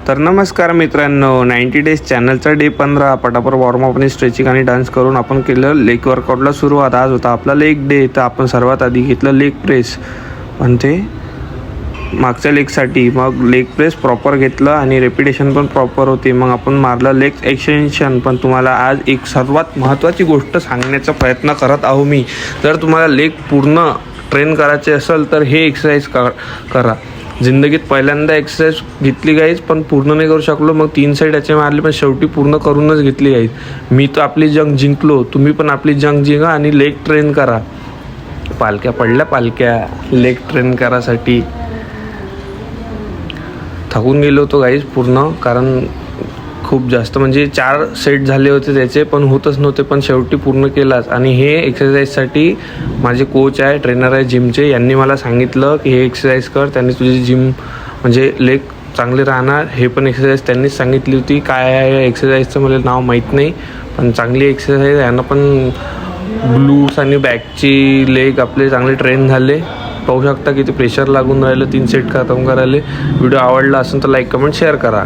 तर नमस्कार मित्रांनो, 90 डेज चॅनलचा डे 15 पटापट वॉर्मअप आणि स्ट्रेचिंग आणि डान्स करून आपण केलं लेग वर्कआउटला सुरुवात. आज होता आपला लेग डे. तर आपण सर्वात आधी घेतलं लेग प्रेस, पण ते मागच्या लेगसाठी. मग लेग प्रेस प्रॉपर घेतलं आणि रेपिटेशन पण प्रॉपर होती. मग आपण मारलं लेग एक्सटेन्शन. पण तुम्हाला आज एक सर्वात महत्त्वाची गोष्ट सांगण्याचा प्रयत्न करत आहो मी. जर तुम्हाला लेग पूर्ण ट्रेन करायचे असेल तर हे एक्सरसाइज करा. जिंदगीत पहिल्यांदा एक्सरसाइज घेतली गाईज, पण पूर्ण नाही करू शकलो. मग 3 साईड याचे मारले, पण शेवटी पूर्ण करूनच घेतली गाईज. मी तर आपली जंग जिंकलो, तुम्ही पण आपली जंग जिंका आणि लेग ट्रेन करा. पालक्या पडल्या, पालक्या लेग ट्रेन करासाठी. थकून गेलो होतो गाईज पूर्ण, कारण खूप जास्त म्हणजे 4 सेट झाले होते त्याचे, पण होतच नव्हते. पण शेवटी पूर्ण केलाच. आणि हे एक्सरसाइजसाठी माझे कोच आहे, ट्रेनर आहे जिमचे, यांनी मला सांगितलं की हे एक्सरसाइज कर, त्यांनी तुझी जिम म्हणजे लेग चांगले राहणार. हे पण एक्सरसाइज त्यांनीच सांगितली होती. काय आहे एक्सरसाइजचं मला नाव माहीत नाही, पण चांगली एक्सरसाइज. यांना पण ग्लूट्स आणि बॅकची लेग आपले चांगले ट्रेन झाले. पाहू शकता किती प्रेशर लागून राहिलं 3 सेट खतम करायला. व्हिडिओ आवडला असेल तर लाईक कमेंट शेअर करा.